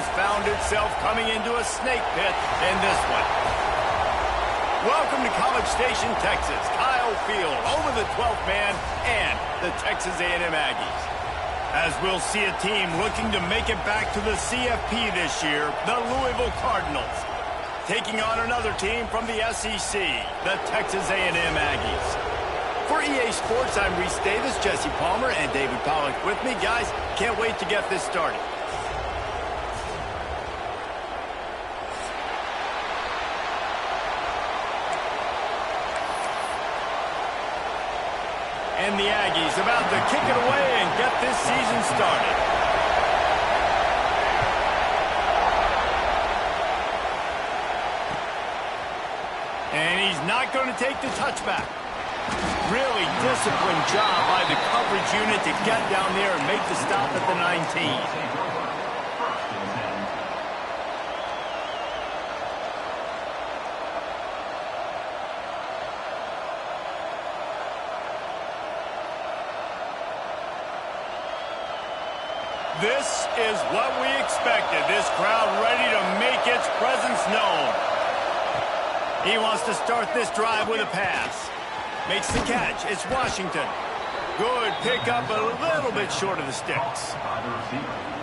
has found itself coming into a snake pit in this one. Welcome to College Station, Texas. Kyle Field, home of the 12th man and the Texas A&M Aggies. As we'll see a team looking to make it back to the CFP this year, the Louisville Cardinals, taking on another team from the SEC, the Texas A&M Aggies. For EA Sports, I'm Reese Davis, Jesse Palmer, and David Pollack with me. Guys, can't wait to get this started. And the Aggies about to kick it away and get this season started. And he's not going to take the touchback. Really disciplined job by the coverage unit to get down there and make the stop at the 19. This is what we expected. This crowd ready to make its presence known. He wants to start this drive with a pass. Makes the catch. It's Washington. Good pickup, a little bit short of the sticks.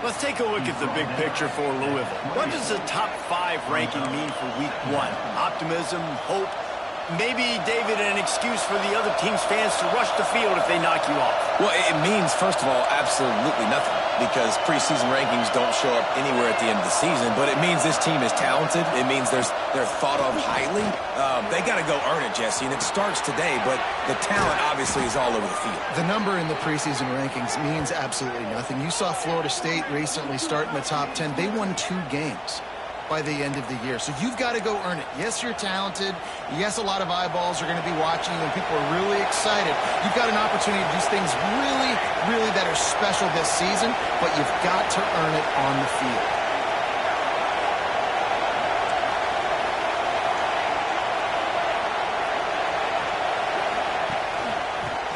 Let's take a look at the big picture for Louisville. What does the top 5 ranking mean for week 1? Optimism, hope, maybe, David, an excuse for the other team's fans to rush the field if they knock you off. Well, it means, first of all, absolutely nothing, because preseason rankings don't show up anywhere at the end of the season, but it means this team is talented. It means they're thought of highly. They got to go earn it, Jesse, and it starts today, but the talent obviously is all over the field. The number in the preseason rankings means absolutely nothing. You saw Florida State recently start in the top 10. They won 2 games by the end of the year. So you've got to go earn it. Yes, you're talented. Yes, a lot of eyeballs are going to be watching you, and people are really excited. You've got an opportunity to do things really, really that are special this season, but you've got to earn it on the field.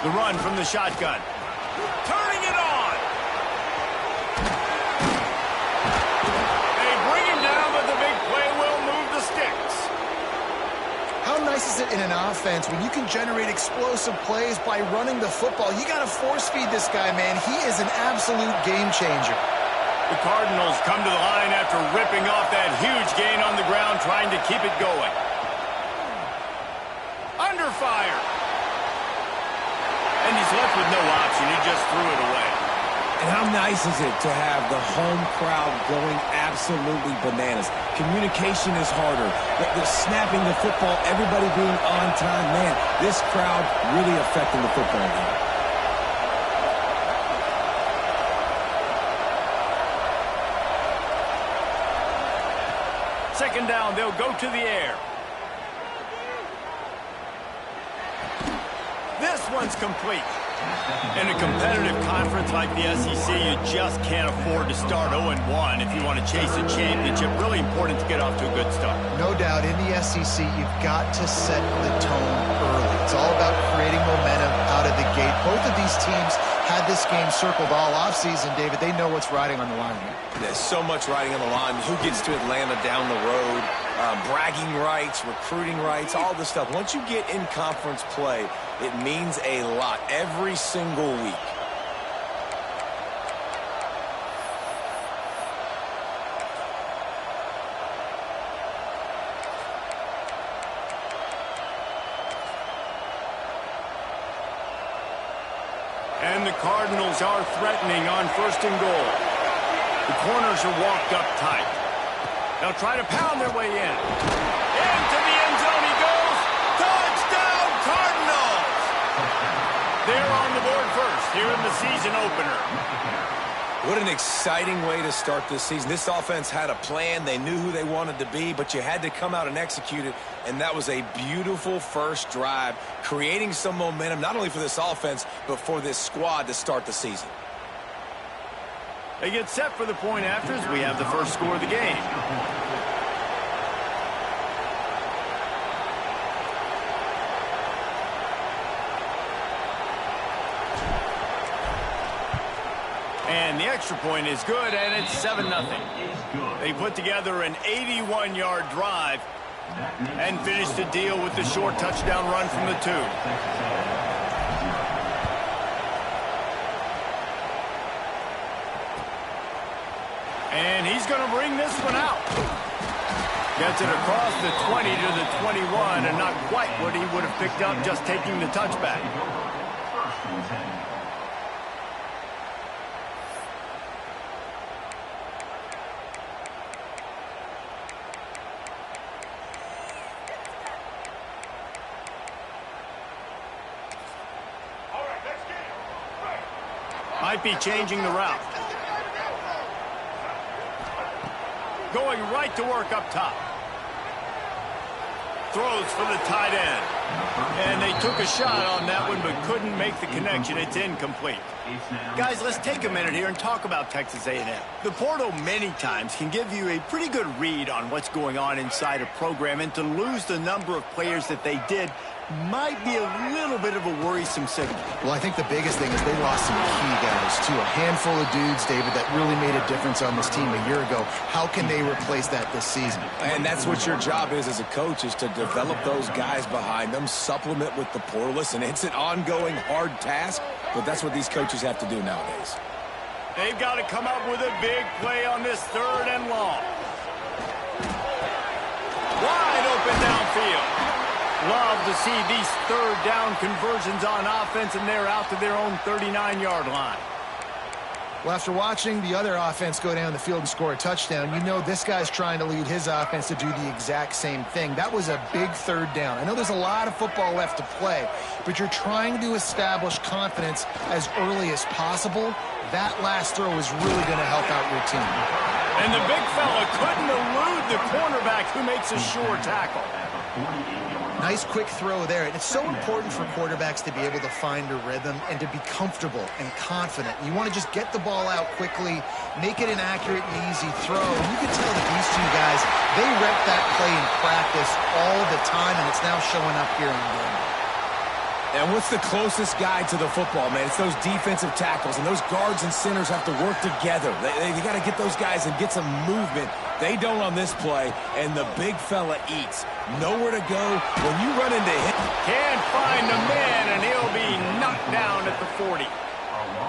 The run from the shotgun. Turning it on. They bring him down, but the big play will move the sticks. How nice is it in an offense when you can generate explosive plays by running the football? You got to force feed this guy, man. He is an absolute game changer. The Cardinals come to the line after ripping off that huge gain on the ground, trying to keep it going. Under fire. And he's left with no option. He just threw it away. And how nice is it to have the home crowd going absolutely bananas? Communication is harder. The snapping the football, everybody being on time. Man, this crowd really affecting the football game. Second down, they'll go to the air. This one's complete. In a competitive conference like the SEC, you just can't afford to start 0-1 if you want to chase a championship. Really important to get off to a good start. No doubt, in the SEC, you've got to set the tone early. It's all about creating momentum out of the gate. Both of these teams had this game circled all offseason, David. They know what's riding on the line here. There's so much riding on the line. Who gets to Atlanta down the road? Bragging rights, recruiting rights, all this stuff. Once you get in conference play, it means a lot every single week. And the Cardinals are threatening on 1st and goal. The corners are walked up tight. They'll try to pound their way in. Into the end zone he goes. Touchdown, Cardinals! They're on the board first here in the season opener. What an exciting way to start this season. This offense had a plan. They knew who they wanted to be, but you had to come out and execute it, and that was a beautiful first drive, creating some momentum, not only for this offense, but for this squad to start the season. They get set for the point afters. We have the first score of the game. And the extra point is good, and it's 7-0. They put together an 81-yard drive and finished the deal with the short touchdown run from the 2. And he's going to bring this one out. Gets it across the 20 to the 21, and not quite what he would have picked up just taking the touchback. Might be changing the route. Going right to work up top. Throws for the tight end. And they took a shot on that one, but couldn't make the connection. It's incomplete. Guys, let's take a minute here and talk about Texas A&M. The portal many times can give you a pretty good read on what's going on inside a program, and to lose the number of players that they did might be a little bit of a worrisome signal. Well, I think the biggest thing is they lost some key guys, too. A handful of dudes, David, that really made a difference on this team a year ago. How can they replace that this season? And that's what your job is as a coach, is to develop those guys behind them, supplement with the portal. Listen, it's an ongoing hard task, but that's what these coaches have to do nowadays. They've got to come up with a big play on this 3rd and long. Wide open downfield. Love to see these 3rd down conversions on offense, and they're out to their own 39-yard line. Well, after watching the other offense go down the field and score a touchdown, you know this guy's trying to lead his offense to do the exact same thing. That was a big 3rd down. I know there's a lot of football left to play, but you're trying to establish confidence as early as possible. That last throw is really going to help out your team. And the big fella couldn't elude the cornerback, who makes a sure tackle. Nice quick throw there. And it's so important for quarterbacks to be able to find a rhythm and to be comfortable and confident. You want to just get the ball out quickly, make it an accurate and easy throw. And you can tell that these two guys, they rep that play in practice all the time, and it's now showing up here on game. And what's the closest guy to the football, man? It's those defensive tackles, and those guards and centers have to work together. They got to get those guys and get some movement. They don't on this play, and the big fella eats. Nowhere to go. When you run into him, can't find the man, and he'll be knocked down at the 40.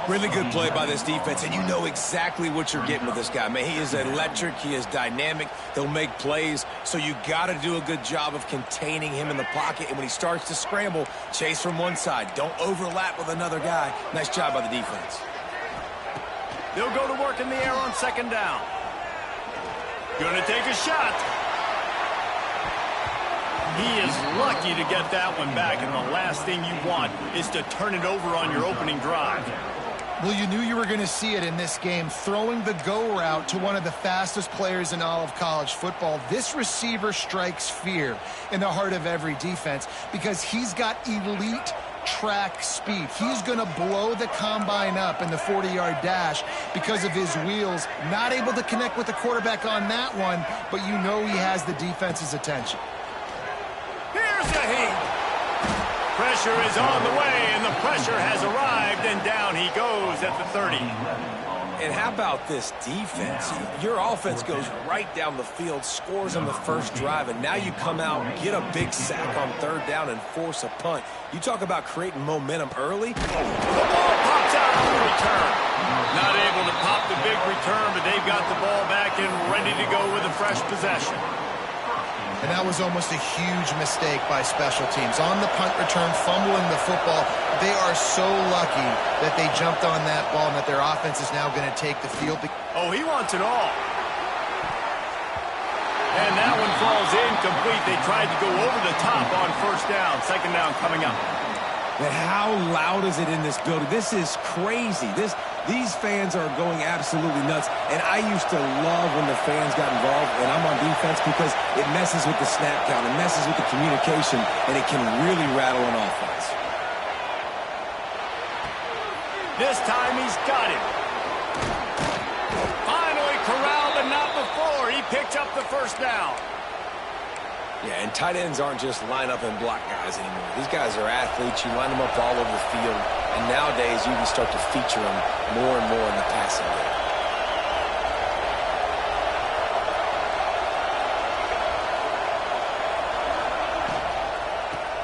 Really good play by this defense, and you know exactly what you're getting with this guy. Man, he is electric. He is dynamic. He'll make plays, so you got to do a good job of containing him in the pocket. And when he starts to scramble, chase from one side. Don't overlap with another guy. Nice job by the defense. They'll go to work in the air on 2nd down. Gonna take a shot. He is lucky to get that one back, and the last thing you want is to turn it over on your opening drive. Well, you knew you were going to see it in this game, throwing the go route to one of the fastest players in all of college football. This receiver strikes fear in the heart of every defense because he's got elite track speed. He's going to blow the combine up in the 40-yard dash because of his wheels. Not able to connect with the quarterback on that one, but you know he has the defense's attention. Here's the heat. Pressure is on the way, and the pressure has arrived, and down he goes at the 30. And how about this defense? Your offense goes right down the field, scores on the first drive, and now you come out, get a big sack on 3rd down, and force a punt. You talk about creating momentum early. The ball pops out on the return. Not able to pop the big return, but they've got the ball back and ready to go with a fresh possession. And that was almost a huge mistake by special teams. On the punt return, fumbling the football. They are so lucky that they jumped on that ball and that their offense is now going to take the field. Oh, he wants it all. And that one falls incomplete. They tried to go over the top on 1st down. 2nd down coming up. But how loud is it in this building? This is crazy. These fans are going absolutely nuts. And I used to love when the fans got involved, and I'm on defense, because it messes with the snap count, it messes with the communication, and it can really rattle an offense. This time he's got it. Finally corralled, but not before. He picked up the 1st down. Yeah, and tight ends aren't just line up and block guys anymore. These guys are athletes. You line them up all over the field, And nowadays, you can start to feature them more and more in the passing game.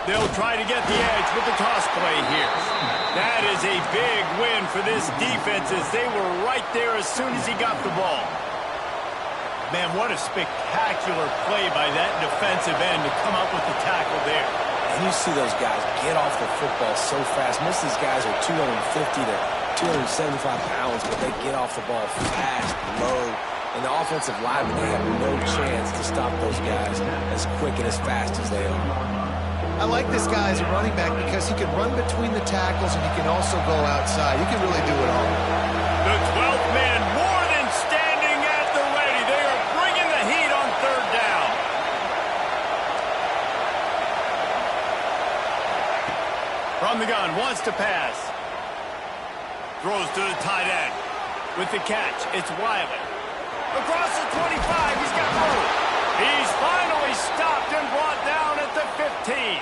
They'll try to get the edge with the toss play here. That is a big win for this defense as they were right there as soon as he got the ball. Man, what a spectacular play by that defensive end to come up with the tackle there. And you see those guys get off the football so fast. Most of these guys are 250 to 275 pounds, but they get off the ball fast, low. And the offensive linemen, they have no chance to stop those guys as quick and as fast as they are. I like this guy as a running back because he can run between the tackles and he can also go outside. He can really do it all. The 12th man more than standing at the ready. They are bringing the heat on third down. From the gun, wants to pass. Throws to the tight end. With the catch, it's Wiley. Across the 25, he's got room. He's finally stopped and brought down at the 15.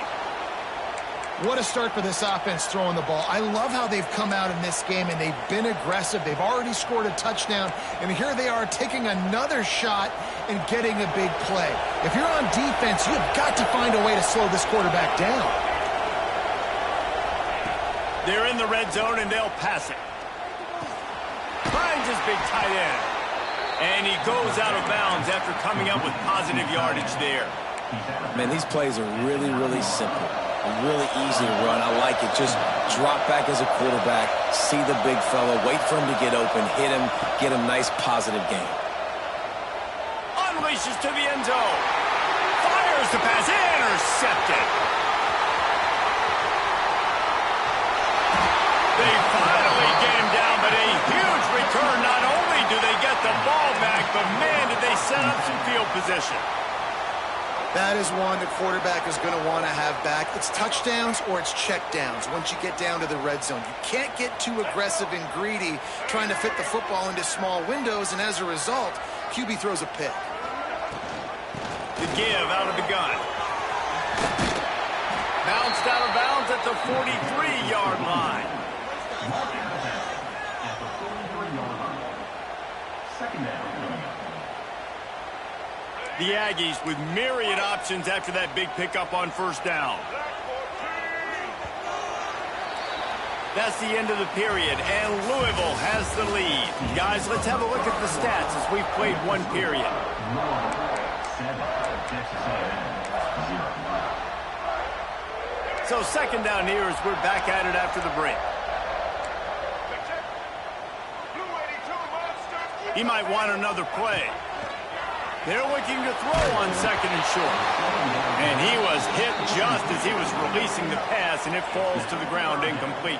What a start for this offense throwing the ball. I love how they've come out in this game, and they've been aggressive. They've already scored a touchdown, and here they are taking another shot and getting a big play. If you're on defense, you've got to find a way to slow this quarterback down. They're in the red zone, and they'll pass it. Finds his big tight end. And he goes out of bounds after coming up with positive yardage there. Man, these plays are really, really simple. Really easy to run. I like it. Just drop back as a quarterback, see the big fella, wait for him to get open, hit him, get him nice positive gain. Unleashes to the end zone. Fires the pass. Intercepted. They finally get him down, but a huge return. Not only do they get the ball back, but man, did they set up some field position. That is one the quarterback is going to want to have back. It's touchdowns or it's checkdowns once you get down to the red zone. You can't get too aggressive and greedy trying to fit the football into small windows, and as a result, QB throws a pick. The give out of the gun. Bounced out of bounds at the 43-yard line. The Aggies with myriad options after that big pickup on first down. That's the end of the period, and Louisville has the lead. Guys, let's have a look at the stats as we've played one period. So second down here as we're back at it after the break. He might want another play. They're looking to throw on second and short. And he was hit just as he was releasing the pass, and it falls to the ground incomplete.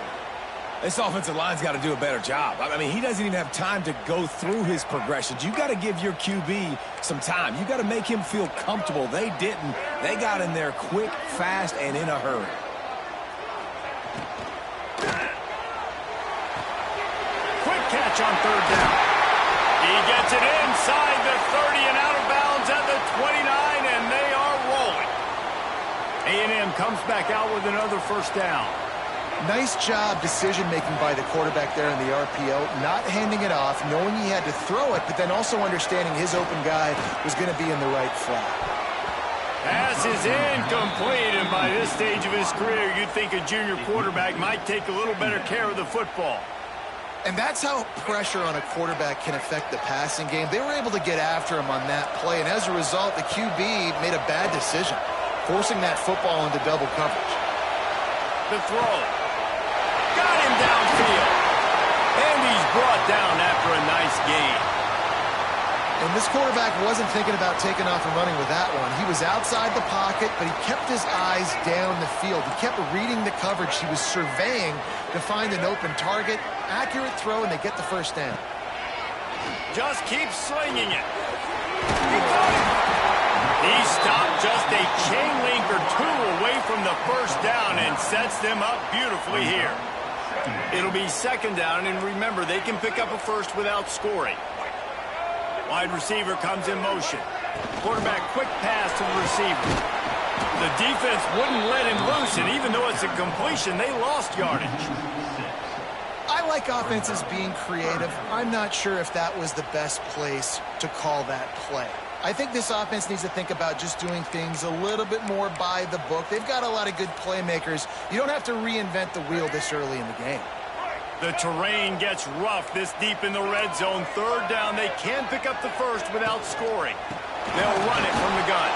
This offensive line's got to do a better job. I mean, he doesn't even have time to go through his progressions. You got to give your QB some time. You got to make him feel comfortable. They didn't. They got in there quick, fast, and in a hurry. Quick catch on third down. He gets it inside the 30 and out of bounds at the 29, and they are rolling. A&M comes back out with another first down. Nice job decision-making by the quarterback there in the RPO, not handing it off, knowing he had to throw it, but then also understanding his open guy was going to be in the right flat. Pass is incomplete, and by this stage of his career, you'd think a junior quarterback might take a little better care of the football. And that's how pressure on a quarterback can affect the passing game. They were able to get after him on that play, and as a result, the QB made a bad decision, forcing that football into double coverage. The throw. Got him downfield. And he's brought down after a nice gain. And this quarterback wasn't thinking about taking off and running with that one. He was outside the pocket, but he kept his eyes down the field. He kept reading the coverage. He was surveying to find an open target. Accurate throw, and they get the first down. Just keeps slinging it. He got it. He stopped just a chain link or two away from the first down and sets them up beautifully here. It'll be second down, and remember, they can pick up a first without scoring. Wide receiver comes in motion. Quarterback quick pass to the receiver. The defense wouldn't let him loose, and even though it's a completion, they lost yardage. I like offenses being creative. I'm not sure if that was the best place to call that play. I think this offense needs to think about just doing things a little bit more by the book. They've got a lot of good playmakers. You don't have to reinvent the wheel this early in the game. The terrain gets rough this deep in the red zone. Third down, they can pick up the first without scoring. They'll run it from the gun.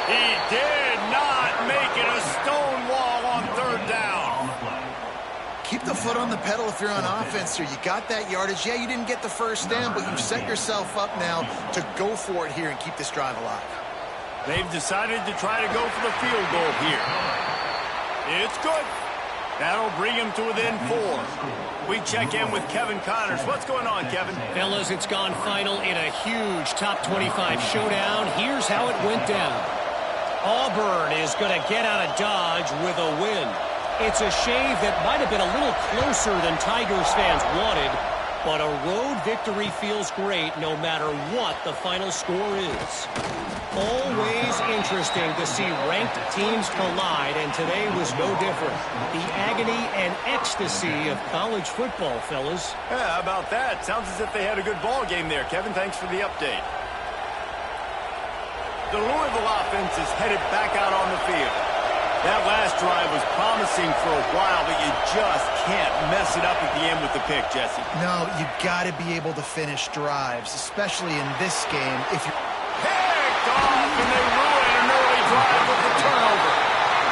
He did not make it a stone wall on third down. Keep the foot on the pedal if you're on offense here. You got that yardage. Yeah, you didn't get the first down, but you've set yourself up now to go for it here and keep this drive alive. They've decided to try to go for the field goal here. It's good. That'll bring him to within 4. We check in with Kevin Connors. What's going on, Kevin? Fellas, it's gone final in a huge top 25 showdown. Here's how it went down. Auburn is going to get out of Dodge with a win. It's a shave that might have been a little closer than Tigers fans wanted, but a road victory feels great no matter what the final score is. Always interesting to see ranked teams collide, and today was no different. The agony and ecstasy of college football, fellas. Yeah, how about that? Sounds as if they had a good ball game there, Kevin. Thanks for the update. The Louisville offense is headed back out on the field. That last drive was promising for a while, but you just can't mess it up at the end with the pick, Jesse. No, you got to be able to finish drives, especially in this game. If you picked off, and they ruin an early drive with the turnover.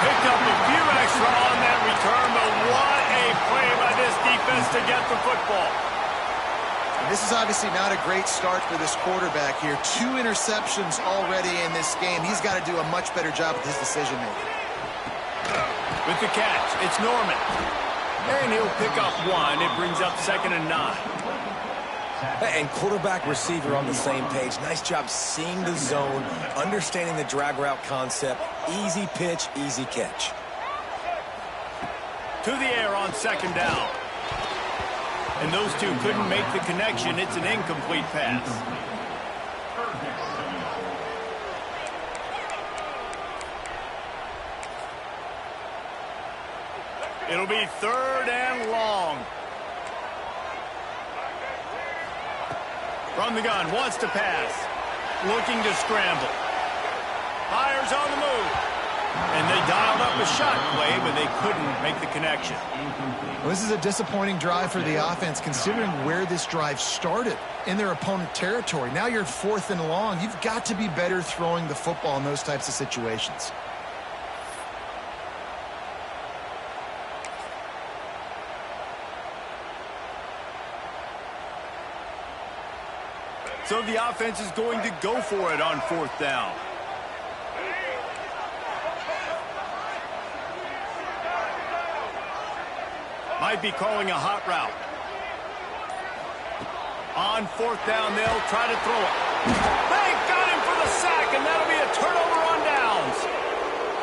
Picked up a few extra on that return, but what a play by this defense to get the football. This is obviously not a great start for this quarterback here. 2 interceptions already in this game. He's got to do a much better job with his decision-making. With the catch, it's Norman. And he'll pick up 1. It brings up 2nd and 9. And quarterback receiver on the same page. Nice job seeing the zone, understanding the drag route concept. Easy pitch, easy catch. To the air on 2nd down. And those two couldn't make the connection. It's an incomplete pass. It'll be 3rd and long. From the gun, wants to pass. Looking to scramble. Fires on the move. And they dialed up a shot play, but they couldn't make the connection. Well, this is a disappointing drive for the offense, considering where this drive started in their opponent territory. Now you're 4th and long. You've got to be better throwing the football in those types of situations. So the offense is going to go for it on 4th down. Might be calling a hot route. On 4th down, they'll try to throw it. They got him for the sack, and that'll be a turnover on downs.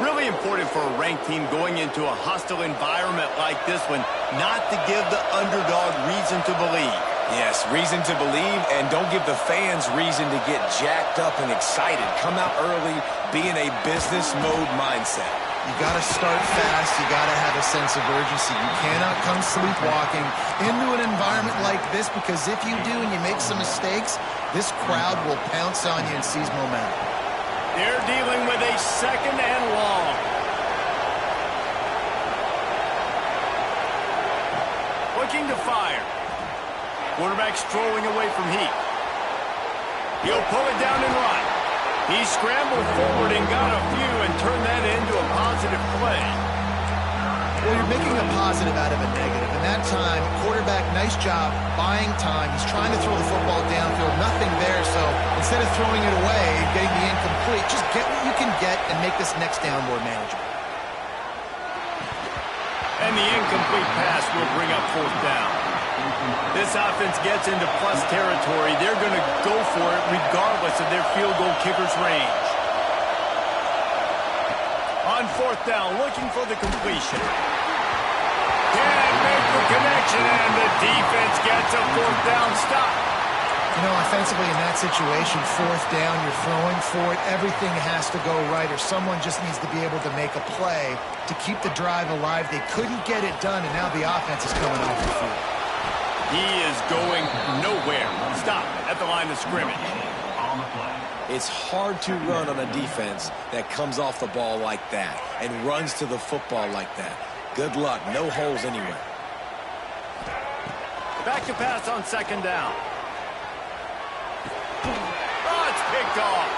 Really important for a ranked team going into a hostile environment like this one, not to give the underdog reason to believe. Yes, reason to believe, and don't give the fans reason to get jacked up and excited. Come out early, be in a business mode mindset. You got to start fast. You got to have a sense of urgency. You cannot come sleepwalking into an environment like this, because if you do and you make some mistakes, this crowd will pounce on you and seize momentum. They're dealing with a 2nd and long. Looking to fire. Quarterback strolling away from heat. He'll pull it down and run. He scrambled forward and got a few and turned that into a positive play. Well, you're making a positive out of a negative. And that time, quarterback, nice job buying time. He's trying to throw the football downfield. Nothing there, so instead of throwing it away and getting the incomplete, just get what you can get and make this next down more manageable. And the incomplete pass will bring up 4th down. This offense gets into plus territory. They're going to go for it regardless of their field goal kicker's range. On 4th down, looking for the completion. Can't make the connection, and the defense gets a 4th down stop. You know, offensively in that situation, fourth down, you're throwing for it. Everything has to go right, or someone just needs to be able to make a play to keep the drive alive. They couldn't get it done, and now the offense is coming off the field. He is going nowhere. Stop at the line of scrimmage. It's hard to run on a defense that comes off the ball like that and runs to the football like that. Good luck. No holes anywhere. Back to pass on second down. Oh, it's picked off.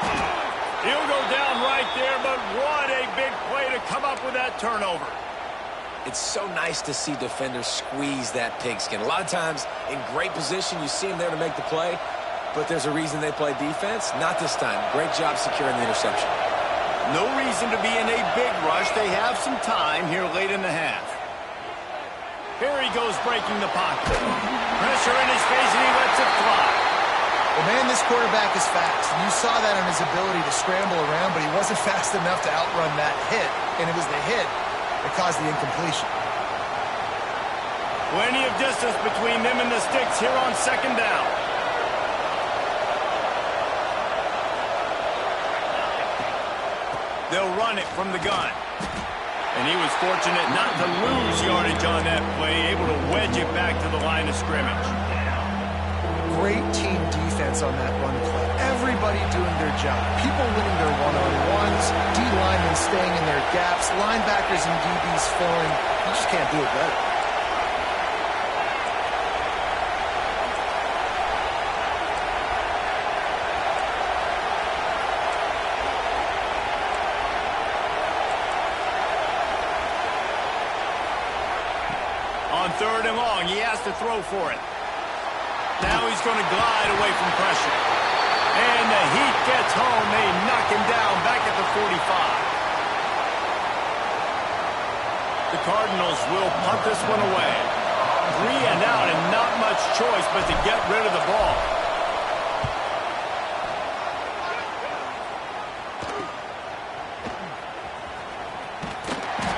He'll go down right there, but what a big play to come up with that turnover. It's so nice to see defenders squeeze that pigskin. A lot of times in great position, you see them there to make the play, but there's a reason they play defense. Not this time. Great job securing the interception. No reason to be in a big rush. They have some time here late in the half. Here he goes breaking the pocket. Pressure in his face, and he lets it fly. Well, man, this quarterback is fast. And you saw that on his ability to scramble around, but he wasn't fast enough to outrun that hit. And it was the hit that caused the incompletion. Plenty of distance between them and the sticks here on second down. They'll run it from the gun. And he was fortunate not to lose yardage on that play, able to wedge it back to the line of scrimmage. Great team defense on that run play. Everybody doing their job. People winning their one-on-ones, D-linemen staying in their gaps, linebackers and DBs filling. You just can't do it better. On third and long, he has to throw for it. Now he's going to glide away from pressure. And the heat gets home. They knock him down back at the 45. The Cardinals will punt this one away. 3 and out and not much choice but to get rid of the ball.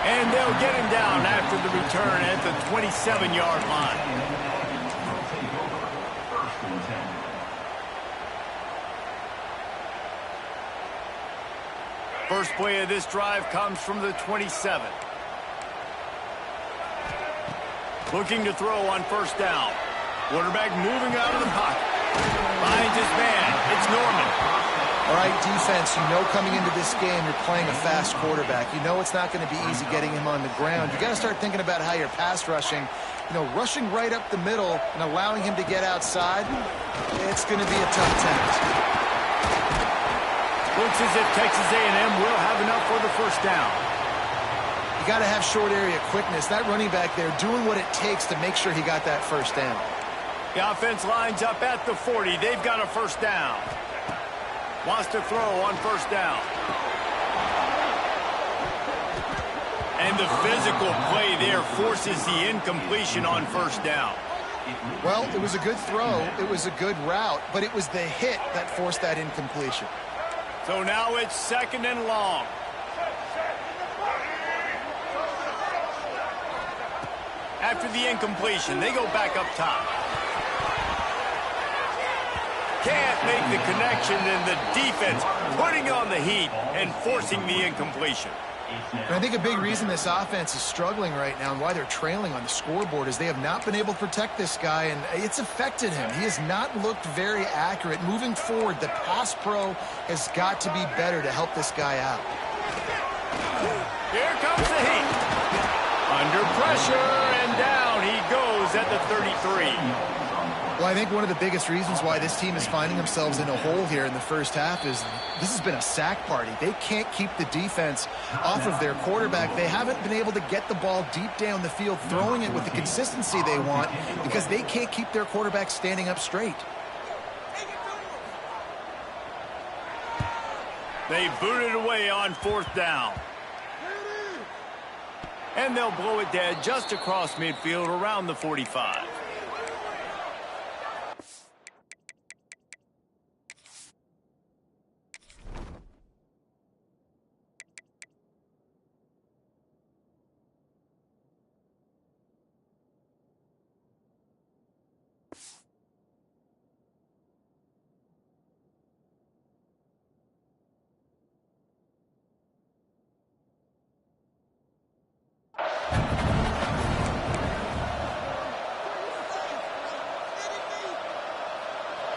And they'll get him down after the return at the 27-yard line. First play of this drive comes from the 27. Looking to throw on first down. Quarterback moving out of the pocket. Finds his man. It's Norman. All right, defense, you know coming into this game you're playing a fast quarterback. You know it's not going to be easy getting him on the ground. You got to start thinking about how you're pass rushing. You know, rushing right up the middle and allowing him to get outside, it's going to be a tough task. Looks as if Texas A&M will have enough for the first down. You got to have short area quickness. That running back there doing what it takes to make sure he got that first down. The offense lines up at the 40. They've got a first down. Wants to throw on first down. And the physical play there forces the incompletion on first down. Well, it was a good throw. It was a good route, but it was the hit that forced that incompletion. So now it's second and long. After the incompletion, they go back up top. Can't make the connection, and the defense putting on the heat and forcing the incompletion. And I think a big reason this offense is struggling right now and why they're trailing on the scoreboard is they have not been able to protect this guy, and it's affected him. He has not looked very accurate. Moving forward, the pass pro has got to be better to help this guy out. Here comes the heat. Under pressure, and down he goes at the 33. Well, I think one of the biggest reasons why this team is finding themselves in a hole here in the first half is this has been a sack party. They can't keep the defense off of their quarterback. They haven't been able to get the ball deep down the field, throwing it with the consistency they want because they can't keep their quarterback standing up straight. They boot it away on fourth down. And they'll blow it dead just across midfield around the 45.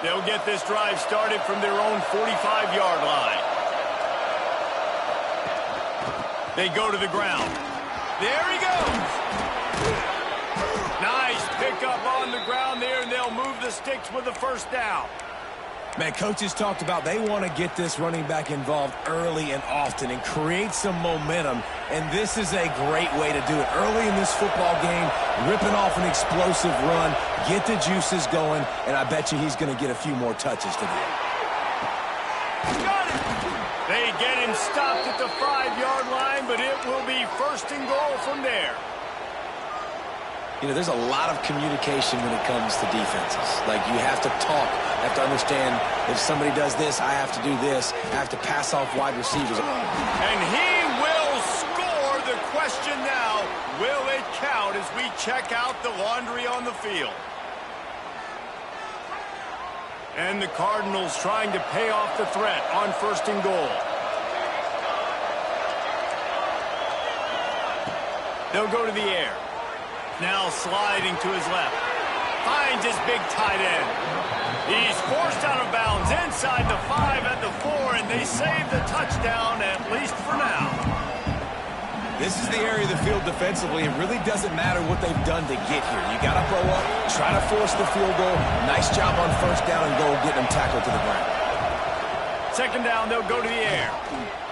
They'll get this drive started from their own 45-yard line. They go to the ground. There he goes. Nice pickup on the ground there, and they'll move the sticks with the first down. Man, coaches talked about they want to get this running back involved early and often and create some momentum, and this is a great way to do it. Early in this football game, ripping off an explosive run, get the juices going, and I bet you he's going to get a few more touches today. Got it! They get him stopped at the 5-yard line, but it will be first and goal from there. You know, there's a lot of communication when it comes to defenses. Like, you have to talk, you have to understand if somebody does this, I have to do this. I have to pass off wide receivers. And he will score. The question now, will it count as we check out the laundry on the field? And the Cardinals trying to pay off the threat on first and goal. They'll go to the air. Now sliding to his left. Finds his big tight end. He's forced out of bounds inside the 5 at the 4, and they save the touchdown, at least for now. This is the area of the field defensively. It really doesn't matter what they've done to get here. You got to throw up, try to force the field goal. Nice job on first down and goal, getting them tackled to the ground. Second down, they'll go to the air.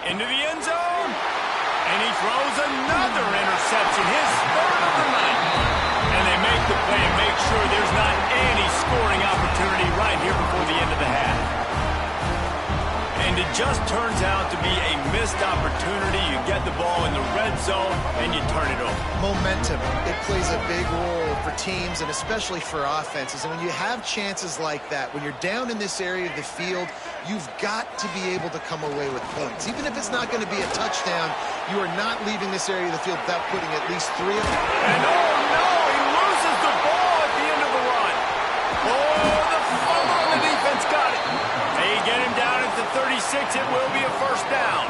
Into the end zone. And he throws another interception, his third of the night. And they make the play and make sure there's not any scoring opportunity right here before the end of the half. And it just turns out to be a missed opportunity. You get the ball in the red zone, and you turn it over. Momentum. It plays a big role for teams and especially for offenses. And when you have chances like that, when you're down in this area of the field, you've got to be able to come away with points. Even if it's not going to be a touchdown, you are not leaving this area of the field without putting at least 3 of them. And oh no, he loses the ball at the end of the run. Oh, the fumble on the defense got it. They get him down at the 36. It will be a first down.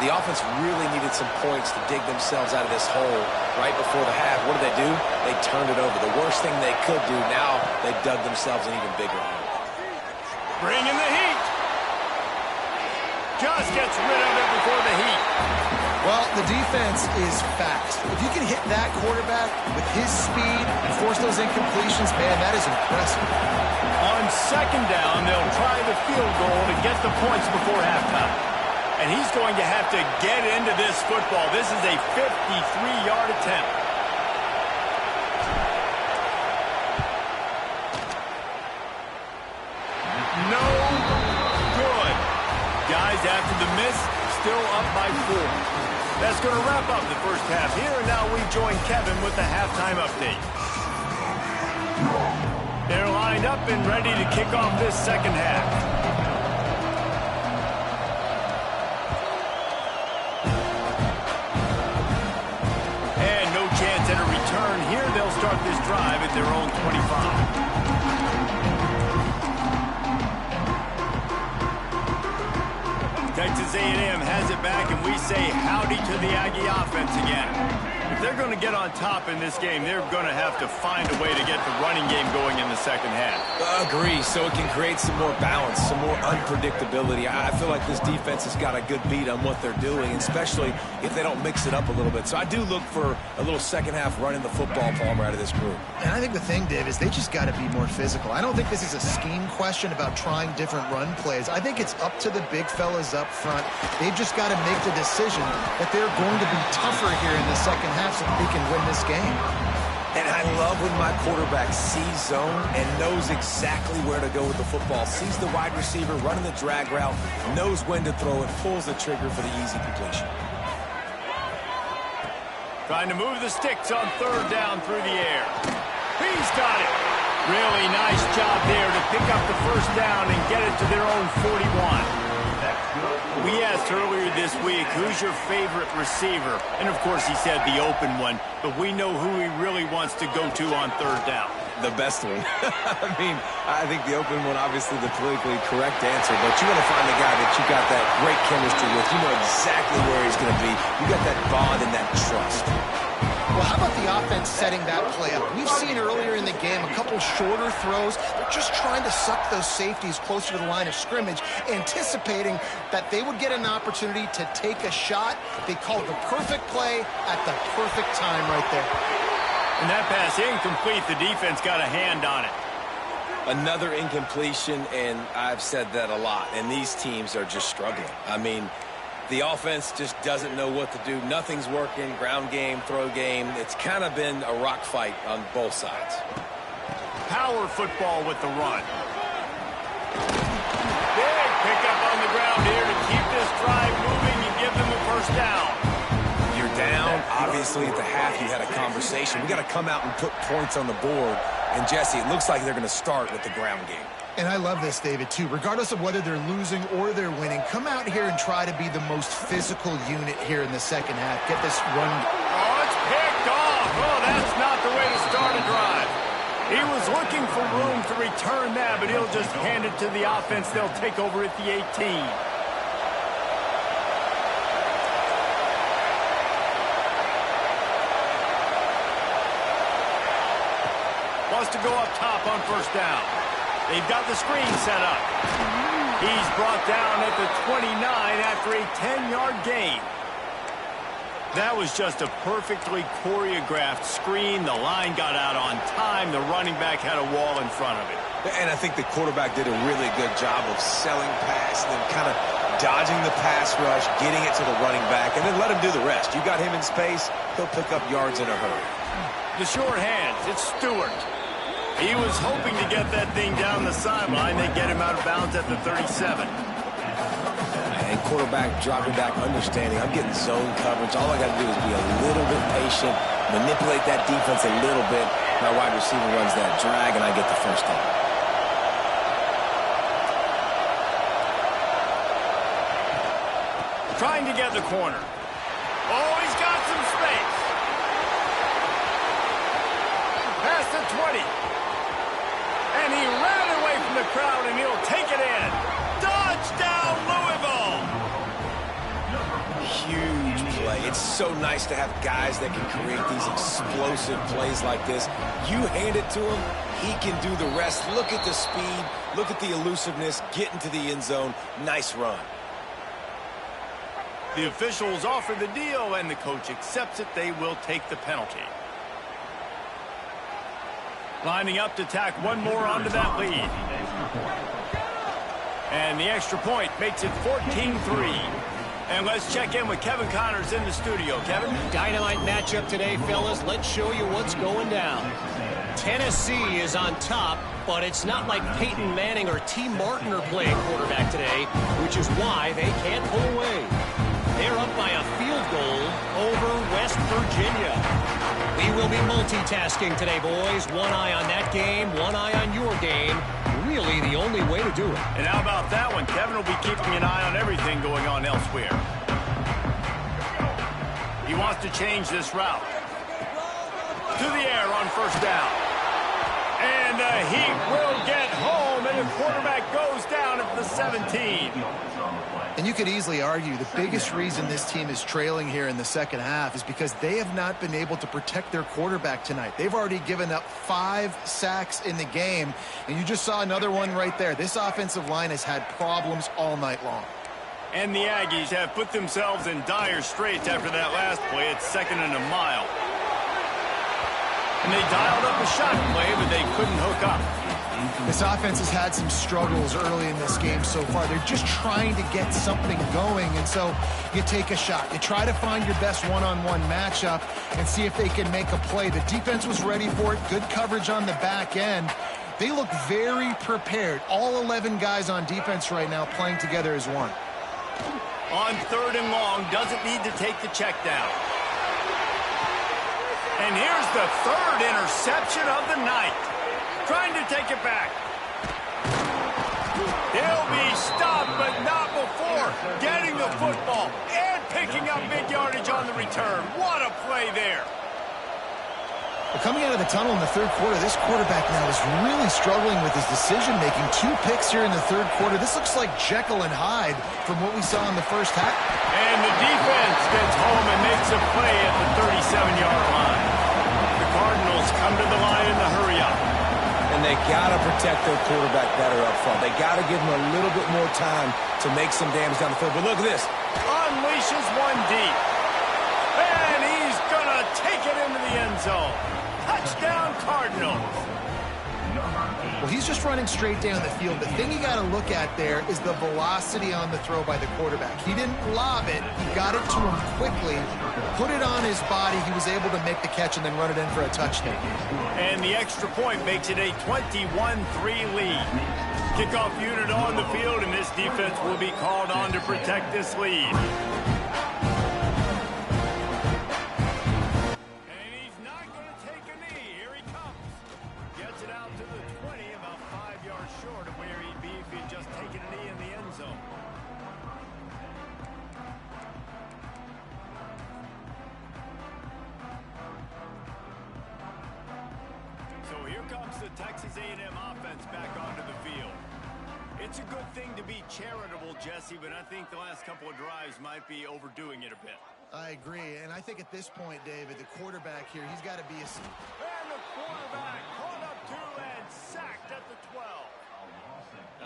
The offense really needed some points to dig themselves out of this hole right before the half. What did they do? They turned it over. The worst thing they could do, now they dug themselves an even bigger hole. Bring in the heat. Just gets rid of it before the heat. Well, the defense is fast. If you can hit that quarterback with his speed and force those incompletions, man, that is impressive. On second down, they'll try the field goal to get the points before halftime. And he's going to have to get into this football. This is a 53-yard attempt. No good. Guys, after the miss, still up by 4. That's going to wrap up the first half here. And now we join Kevin with the halftime update. They're lined up and ready to kick off this second half. And no chance at a return here. They'll start this drive at their own 25. Texas A&M has it back, and we say howdy to the Aggie offense again. If they're going to get on top in this game, they're going to have to find a way to get the running game going in the second half. Agree, so it can create some more balance, some more unpredictability. I feel like this defense has got a good beat on what they're doing, especially if they don't mix it up a little bit. So I do look for a little second half running the football, Palmer, out of this group. And I think the thing, Dave, is they just got to be more physical. I don't think this is a scheme question about trying different run plays. I think it's up to the big fellas up front. They've just got to make the decision that they're going to be tougher here in the second half so that they can win this game. And I love when my quarterback sees zone and knows exactly where to go with the football. Sees the wide receiver running the drag route, knows when to throw it, pulls the trigger for the easy completion. Trying to move the sticks on third down through the air. He's got it. Really nice job there to pick up the first down and get it to their own 41. We asked earlier this week, who's your favorite receiver? And, of course, he said the open one, but we know who he really wants to go to on third down. The best one. I mean, I think the open one, obviously the politically correct answer, but you want to find the guy that you got that great chemistry with. You know exactly where he's going to be. You got that bond and that trust. Well, how about the offense setting that play up? We've seen earlier in the game a couple shorter throws. They're just trying to suck those safeties closer to the line of scrimmage, anticipating that they would get an opportunity to take a shot. They called the perfect play at the perfect time right there. And that pass incomplete. The defense got a hand on it. Another incompletion, and I've said that a lot, and these teams are just struggling. I mean, the offense just doesn't know what to do. Nothing's working. Ground game, throw game. It's kind of been a rock fight on both sides. Power football with the run. Big pickup on the ground here to keep this drive moving and give them a first down. You're down. Obviously, at the half, you had a conversation. We got to come out and put points on the board. And, Jesse, it looks like they're going to start with the ground game. And I love this, David, too. Regardless of whether they're losing or they're winning, come out here and try to be the most physical unit here in the second half. Get this run. Oh, it's picked off. Oh, that's not the way to start a drive. He was looking for room to return that, but he'll just hand it to the offense. They'll take over at the 18. Wants to go up top on first down. They've got the screen set up. He's brought down at the 29 after a 10-yard gain. That was just a perfectly choreographed screen. The line got out on time. The running back had a wall in front of it. And I think the quarterback did a really good job of selling pass and then kind of dodging the pass rush, getting it to the running back, and then let him do the rest. You got him in space, he'll pick up yards in a hurry. The short hands, it's Stewart. He was hoping to get that thing down the sideline. They get him out of bounds at the 37. And quarterback dropping back, understanding I'm getting zone coverage. All I got to do is be a little bit patient, manipulate that defense a little bit. My wide receiver runs that drag, and I get the first down. Trying to get the corner. Oh, he's got some space. Past the 20. And he ran away from the crowd, and he'll take it in. Touchdown, Louisville! Huge play. It's so nice to have guys that can create these explosive plays like this. You hand it to him, he can do the rest. Look at the speed. Look at the elusiveness. Get into the end zone. Nice run. The officials offer the deal, and the coach accepts it. They will take the penalty. Lining up to tack one more onto that lead. And the extra point makes it 14-3. And let's check in with Kevin Connors in the studio. Kevin? Dynamite matchup today, fellas. Let's show you what's going down. Tennessee is on top, but it's not like Peyton Manning or T. Martin are playing quarterback today, which is why they can't pull away. They're up by a field goal over West Virginia. We will be multitasking today, boys. One eye on that game, one eye on your game. Really the only way to do it. And how about that one? Kevin will be keeping an eye on everything going on elsewhere. He wants to change this route. To the air on first down. And he will get home, and the quarterback goes down at the 17. And you could easily argue the biggest reason this team is trailing here in the second half is because they have not been able to protect their quarterback tonight. They've already given up 5 sacks in the game, and you just saw another one right there. This offensive line has had problems all night long. And the Aggies have put themselves in dire straits after that last play. It's 2nd and a mile. And they dialed up a shot play, but they couldn't hook up. This offense has had some struggles early in this game so far. They're just trying to get something going, and so you take a shot. You try to find your best one-on-one matchup and see if they can make a play. The defense was ready for it. Good coverage on the back end. They look very prepared. All 11 guys on defense right now playing together as one. On 3rd and long, doesn't need to take the check down. And here's the 3rd interception of the night. Trying to take it back. He'll be stopped, but not before getting the football and picking up big yardage on the return. What a play there. Coming out of the tunnel in the third quarter, this quarterback now is really struggling with his decision-making. 2 picks here in the third quarter. This looks like Jekyll and Hyde from what we saw in the first half. And the defense gets home and makes a play at the 37-yard line. The Cardinals come to the line in the hurry-up. And they got to protect their quarterback better up front. They got to give him a little bit more time to make some damage down the field. But look at this. Unleashes one deep. And he's going to take it into the end zone. Touchdown, Cardinals. Well, he's just running straight down the field. The thing you got to look at there is the velocity on the throw by the quarterback. He didn't lob it. He got it to him quickly, put it on his body. He was able to make the catch and then run it in for a touchdown. And the extra point makes it a 21-3 lead. Kickoff unit on the field, and this defense will be called on to protect this lead. Texas A&M offense back onto the field. It's a good thing to be charitable, Jesse, but I think the last couple of drives might be overdoing it a bit. I agree, and I think at this point, David, the quarterback here, he's got to be a... And the quarterback caught up to and sacked at the 12.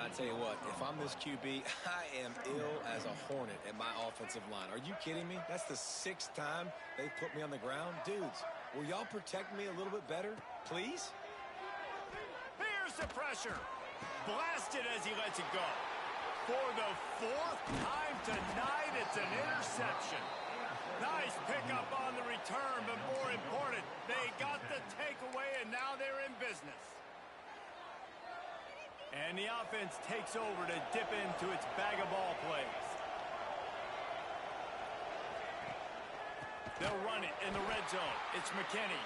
I tell you what, if I'm this QB, I am ill as a hornet at my offensive line. Are you kidding me? That's the 6th time they've put me on the ground. Dudes, will y'all protect me a little bit better, please? Here's the pressure. Blasted as he lets it go. For the 4th time tonight, it's an interception. Nice pickup on the return, but more important, they got the takeaway, and now they're in business. And the offense takes over to dip into its bag of ball plays. They'll run it in the red zone. It's McKinney.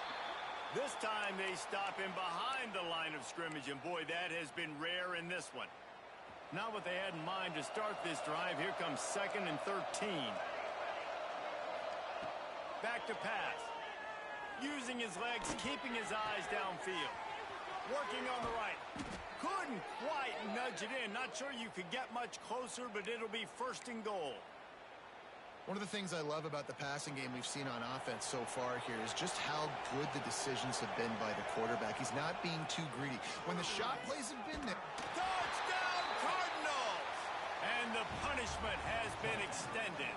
This time they stop him behind the line of scrimmage, and boy, that has been rare in this one. Not what they had in mind to start this drive. Here comes 2nd and 13. Back to pass. Using his legs, keeping his eyes downfield. Working on the right. Couldn't quite nudge it in. Not sure you could get much closer, but it'll be 1st and goal. One of the things I love about the passing game we've seen on offense so far here is just how good the decisions have been by the quarterback. He's not being too greedy. When the shot plays have been there. Touchdown, Cardinals! And the punishment has been extended.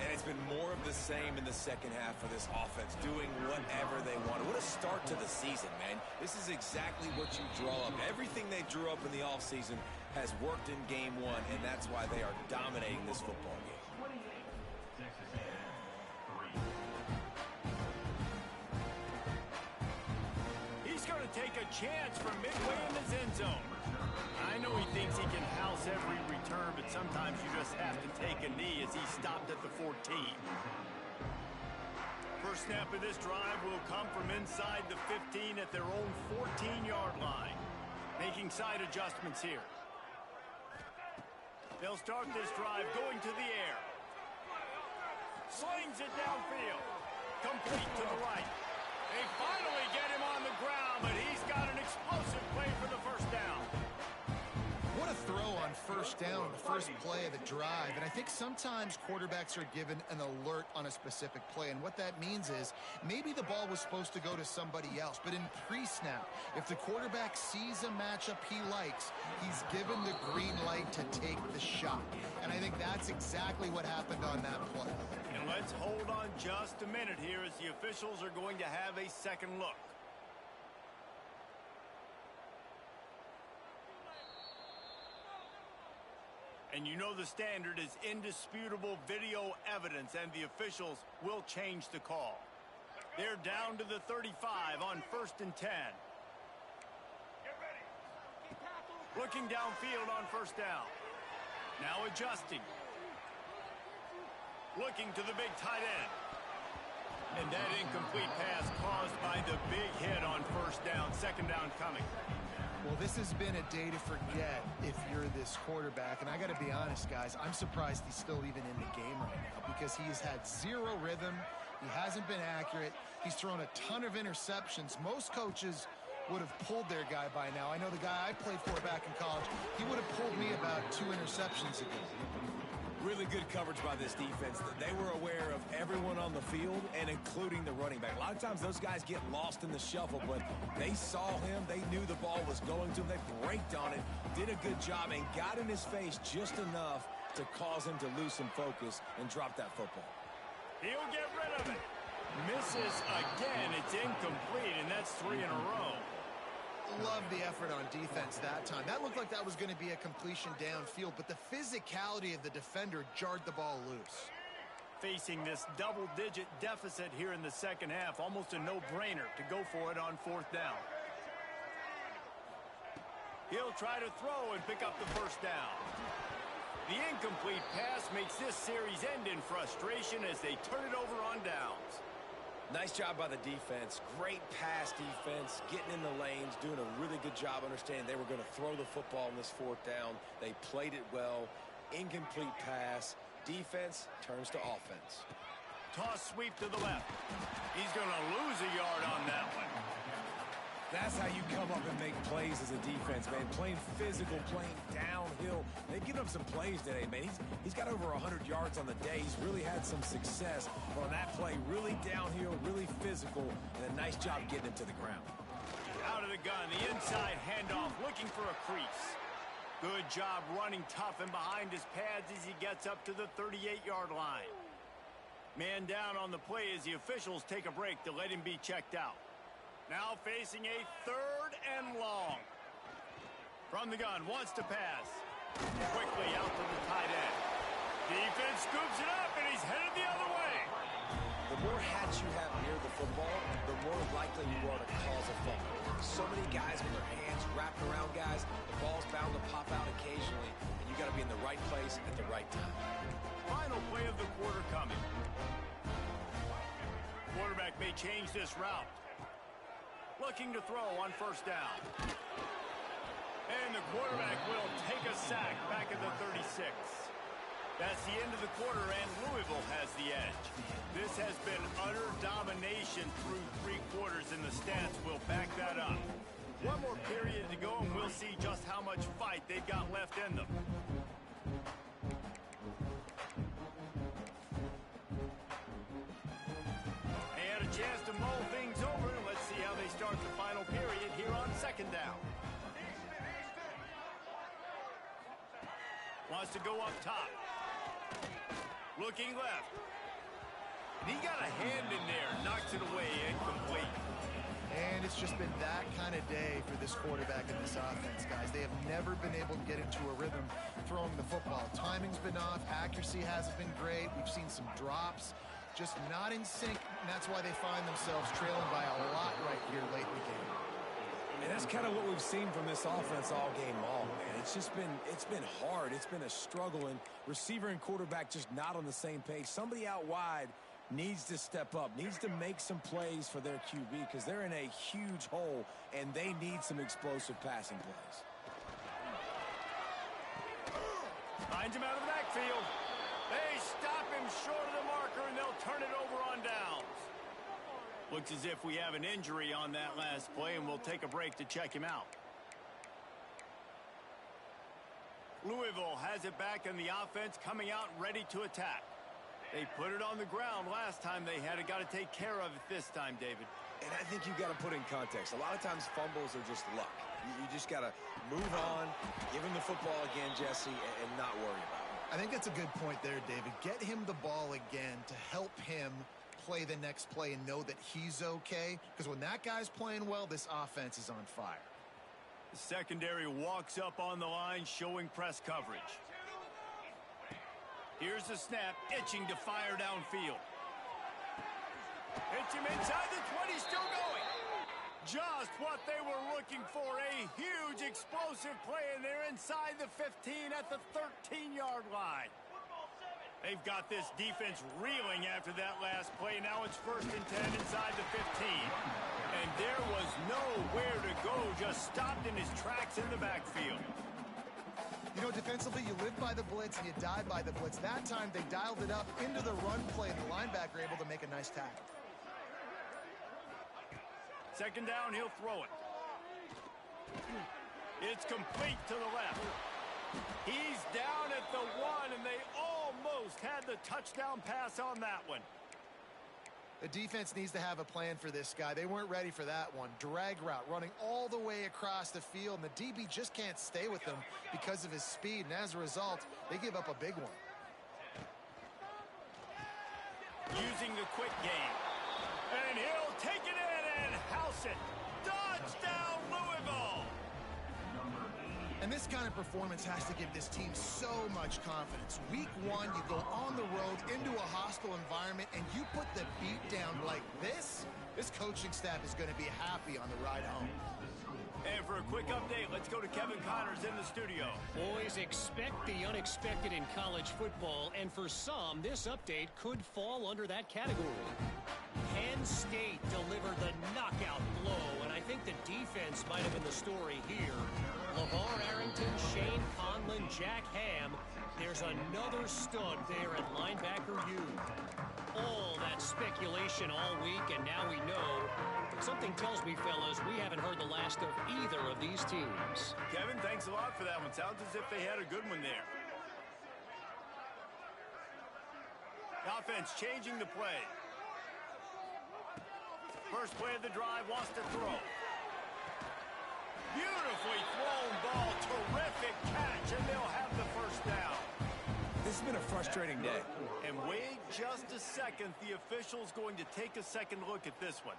And it's been more of the same in the second half for this offense, doing whatever they want. What a start to the season, man. This is exactly what you draw up. Everything they drew up in the offseason has worked in game 1, and that's why they are dominating this football game. He's going to take a chance from midway in his end zone. I know he thinks he can house every return, but sometimes you just have to take a knee as he stopped at the 14. First snap of this drive will come from inside the 15 at their own 14-yard line. Making side adjustments here. They'll start this drive going to the air. Slings it downfield. Complete to the right. They finally get him on the ground, but he's got an explosive play for the first down. What a throw on first down, the first play of the drive. And I think sometimes quarterbacks are given an alert on a specific play. And what that means is maybe the ball was supposed to go to somebody else. But in pre-snap, if the quarterback sees a matchup he likes, he's given the green light to take the shot. And I think that's exactly what happened on that play. And let's hold on just a minute here as the officials are going to have a second look. And you know the standard is indisputable video evidence, and the officials will change the call. They're down to the 35 on 1st and 10. Looking downfield on first down. Now adjusting. Looking to the big tight end. And that incomplete pass caused by the big hit on first down. 2nd down coming. Well, this has been a day to forget if you're this quarterback. And I got to be honest, guys, I'm surprised he's still even in the game right now because he has had zero rhythm. He hasn't been accurate. He's thrown a ton of interceptions. Most coaches would have pulled their guy by now. I know the guy I played for back in college, he would have pulled me about 2 interceptions ago. Really good coverage by this defense. They were aware of everyone on the field and including the running back. A lot of times those guys get lost in the shuffle, but they saw him. They knew the ball was going to him. They braked on it, did a good job, and got in his face just enough to cause him to lose some focus and drop that football. He'll get rid of it. Misses again. It's incomplete, and that's 3 in a row. Love the effort on defense that time. That looked like that was going to be a completion downfield, but the physicality of the defender jarred the ball loose. Facing this double-digit deficit here in the second half, almost a no-brainer to go for it on 4th down. He'll try to throw and pick up the first down. The incomplete pass makes this series end in frustration as they turn it over on downs. Nice job by the defense. Great pass defense, getting in the lanes, doing a really good job understanding they were going to throw the football in this 4th down. They played it well. Incomplete pass. Defense turns to offense. Toss sweep to the left. He's going to lose a yard on that one. That's how you come up and make plays as a defense, man. Playing physical, playing downhill. They've given up some plays today, man. He's got over 100 yards on the day. He's really had some success. But on that play, really downhill, really physical, and a nice job getting him to the ground. Out of the gun, the inside handoff, looking for a crease. Good job running tough and behind his pads as he gets up to the 38-yard line. Man down on the play as the officials take a break to let him be checked out. Now facing a 3rd and long. From the gun, wants to pass. Quickly out to the tight end. Defense scoops it up, and he's headed the other way. The more hats you have near the football, the more likely you are to cause a fumble. So many guys with their hands wrapped around guys, the ball's bound to pop out occasionally, and you got to be in the right place at the right time. Final play of the quarter coming. Quarterback may change this route. Looking to throw on 1st down. And the quarterback will take a sack back at the 36. That's the end of the quarter, and Louisville has the edge. This has been utter domination through 3 quarters, and the stats will back that up. One more period to go, and we'll see just how much fight they've got left in them. They had a chance to mull things over. Let's see how they start the final period here on 2nd down. Wants to go up top. Looking left. And he got a hand in there. Knocks it away. Incomplete. And it's just been that kind of day for this quarterback and this offense, guys. They have never been able to get into a rhythm throwing the football. Timing's been off. Accuracy hasn't been great. We've seen some drops. Just not in sync, and that's why they find themselves trailing by a lot right here late in the game. And that's kind of what we've seen from this offense all game long, man. It's been hard. It's been a struggle, and receiver and quarterback just not on the same page. Somebody out wide needs to step up, needs to make some plays for their QB because they're in a huge hole, and they need some explosive passing plays. Finds him out of the backfield. They stop him short of the marker, and they'll turn it over on downs. Looks as if we have an injury on that last play, and we'll take a break to check him out. Louisville has it back, and the offense coming out ready to attack. They put it on the ground last time they had it. Got to take care of it this time, David. And I think you've got to put in context. A lot of times fumbles are just luck. You just got to move on, give him the football again, Jesse, and not worry about it. I think that's a good point there, David. Get him the ball again to help him play the next play and know that he's okay. Because when that guy's playing well, this offense is on fire. The secondary walks up on the line, showing press coverage. Here's the snap, itching to fire downfield. Hits him inside the 20, still going. Just what they were looking for, a huge explosive play, and they're inside the 15 at the 13-yard line. They've got this defense reeling after that last play. Now it's 1st and 10 inside the 15. And there was nowhere to go, just stopped in his tracks in the backfield. You know, defensively, you live by the blitz and you die by the blitz. That time, they dialed it up into the run play, and the linebacker able to make a nice tackle. Second down, he'll throw it. It's complete to the left. He's down at the 1, and they almost had the touchdown pass on that one. The defense needs to have a plan for this guy. They weren't ready for that one. Drag route running all the way across the field, and the DB just can't stay with him because of his speed, and as a result, they give up a big one. Using the quick game. And he'll take it in and house it. Touchdown, Louisville! And this kind of performance has to give this team so much confidence. Week 1, you go on the road into a hostile environment, and you put the beat down like this. This coaching staff is going to be happy on the ride home. And for a quick update, let's go to Kevin Connors in the studio. Boys, expect the unexpected in college football, and for some, this update could fall under that category. Penn State delivered the knockout blow, and I think the defense might have been the story here. LeVar Arrington, Shane Conlon, Jack Ham. There's another stud there at linebacker U. All that speculation all week, and now we know. But something tells me, fellas, we haven't heard the last of either of these teams. Kevin, thanks a lot for that one. Sounds as if they had a good one there. The offense changing the play. First play of the drive, wants to throw. Beautifully thrown ball, terrific catch, and they'll have the first down. This has been a frustrating day. And wait just a second, the official's going to take a second look at this one.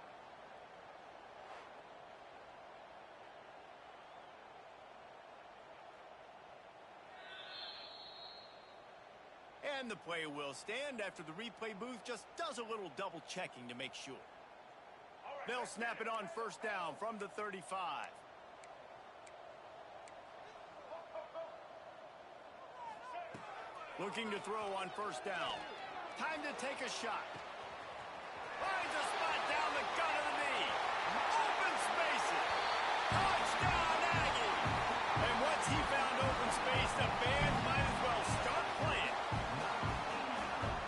And the play will stand after the replay booth just does a little double checking to make sure. They'll snap it on first down from the 35. Looking to throw on first down. Time to take a shot. Finds a spot down the gut of the knee. Open spaces. Touchdown, Aggie. And once he found open space, the band might as well start playing.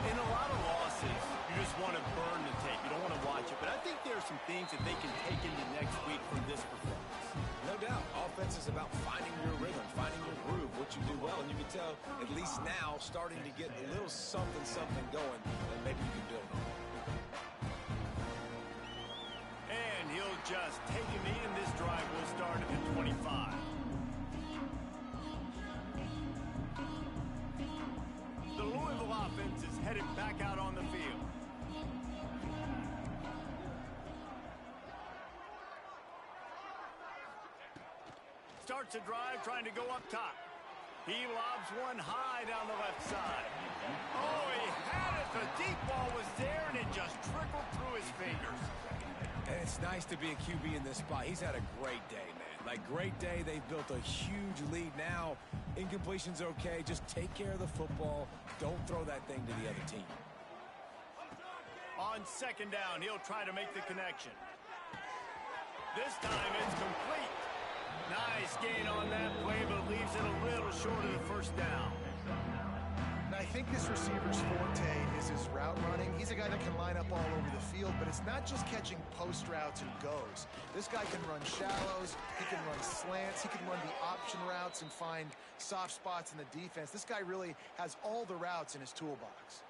In a lot of losses, you just want to burn the tape. You don't want to watch it. But I think there are some things that they can take into next week from this performance. No doubt. Offense is about finding your rhythm, finding your groove, what you do well. And you can tell, at least now, starting to get a little something going that maybe you can build on. And he'll just take a knee, and this drive will start at the 25. The Louisville offense is headed back out on the field. Starts a drive trying to go up top. He lobs one high down the left side. Oh, he had it. The deep ball was there, and it just trickled through his fingers. And it's nice to be a QB in this spot. He's had a great day, man. Like, great day. They've built a huge lead. Now, incompletion's okay. Just take care of the football. Don't throw that thing to the other team. On second down, he'll try to make the connection. This time it's complete. Nice gain on that play, but leaves it a little short of the first down. And I think this receiver's forte is his route running. He's a guy that can line up all over the field, but it's not just catching post routes and goes. This guy can run shallows, he can run slants, he can run the option routes and find soft spots in the defense. This guy really has all the routes in his toolbox.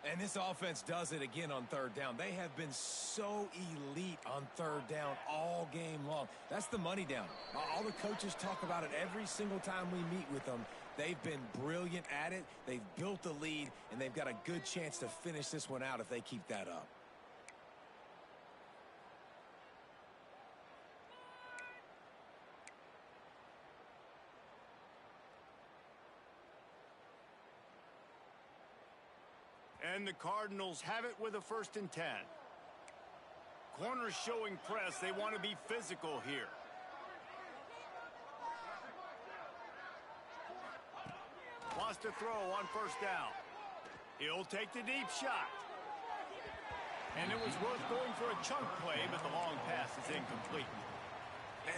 And this offense does it again on third down. They have been so elite on third down all game long. That's the money down. All the coaches talk about it every single time we meet with them. They've been brilliant at it. They've built the lead, and they've got a good chance to finish this one out if they keep that up. And the Cardinals have it with a 1st and 10. Corners showing press. They want to be physical here. Wants to throw on first down. He'll take the deep shot. And it was worth going for a chunk play, but the long pass is incomplete.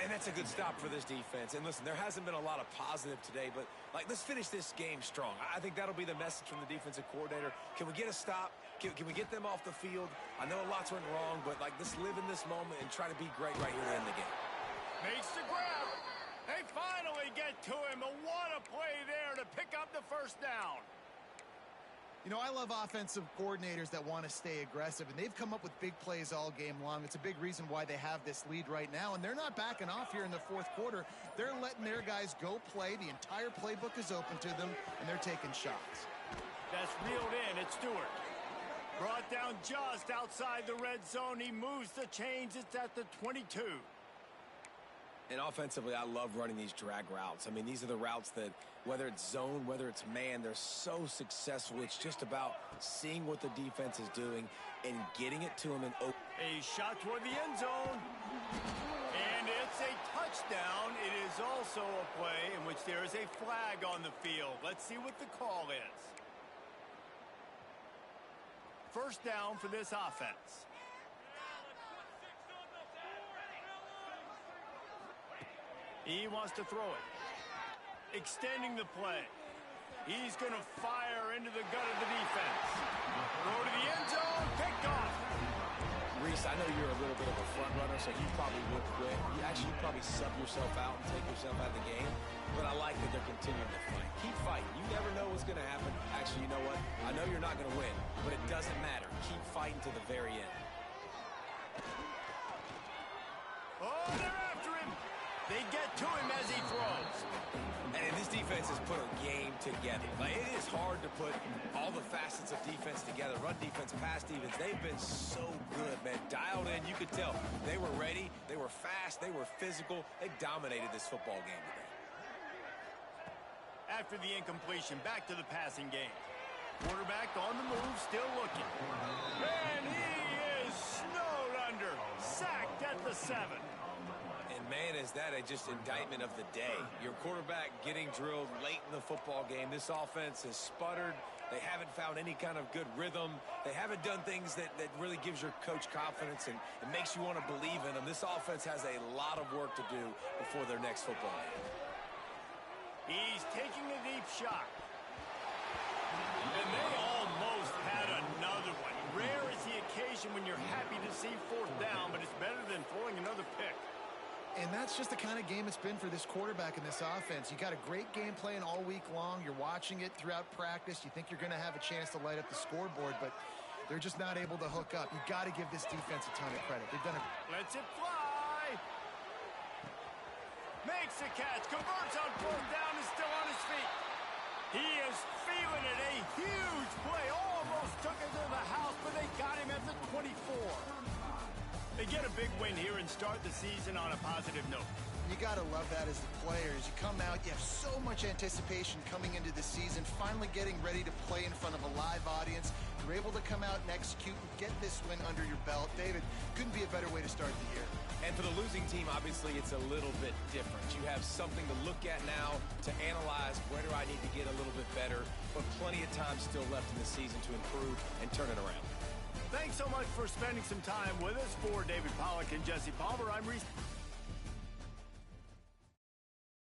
And that's a good stop for this defense. And listen, there hasn't been a lot of positive today, but let's finish this game strong. I think that'll be the message from the defensive coordinator. Can we get a stop? Can we get them off the field? I know a lot's went wrong, but let's live in this moment and try to be great right here to end the game. Makes the grab. They finally get to him, but what a play there to pick up the first down. You know, I love offensive coordinators that want to stay aggressive, and they've come up with big plays all game long. It's a big reason why they have this lead right now, and they're not backing off here in the fourth quarter. They're letting their guys go play. The entire playbook is open to them, and they're taking shots. That's reeled in. It's Stewart. Brought down just outside the red zone. He moves the chains. It's at the 22. And offensively, I love running these drag routes. I mean, these are the routes that, whether it's zone, whether it's man, they're so successful. It's just about seeing what the defense is doing and getting it to them and open. A shot toward the end zone. And it's a touchdown. It is also a play in which there is a flag on the field. Let's see what the call is. First down for this offense. He wants to throw it. Extending the play. He's going to fire into the gut of the defense. Throw to the end zone. Picked off. Reese, I know you're a little bit of a front runner, so you probably would quit. You'd probably sub yourself out and take yourself out of the game. But I like that they're continuing to fight. Keep fighting. You never know what's going to happen. Actually, you know what? I know you're not going to win, but it doesn't matter. Keep fighting to the very end. Oh, they're after him. They get to him as he throws. And this defense has put a game together. It is hard to put all the facets of defense together. Run defense, pass defense. They've been so good, man. Dialed in. You could tell. They were ready. They were fast. They were physical. They dominated this football game today. After the incompletion, back to the passing game. Quarterback on the move, still looking. And he is snowed under. Sacked at the 7. And, man, is that just indictment of the day. Your quarterback getting drilled late in the football game. This offense has sputtered. They haven't found any kind of good rhythm. They haven't done things that really gives your coach confidence and it makes you want to believe in them. This offense has a lot of work to do before their next football game. He's taking a deep shot. And they almost had another one. Rare is the occasion when you're happy to see fourth down, but it's better than throwing another pick. And that's just the kind of game it's been for this quarterback in this offense. You got a great game plan all week long. You're watching it throughout practice. You think you're going to have a chance to light up the scoreboard, but they're just not able to hook up. You got to give this defense a ton of credit. They've done it. Lets it fly. Makes the catch. Converts on fourth down. Is still on his feet. He is feeling it. A huge play. Almost took it to the house, but they got him at the 24. They get a big win here and start the season on a positive note. You got to love that as the players. You come out, you have so much anticipation coming into the season, finally getting ready to play in front of a live audience. You're able to come out and execute and get this win under your belt. David, couldn't be a better way to start the year. And for the losing team, obviously, it's a little bit different. You have something to look at now to analyze where do I need to get a little bit better, but plenty of time still left in the season to improve and turn it around. Thanks so much for spending some time with us. For David Pollack and Jesse Palmer, I'm Reese.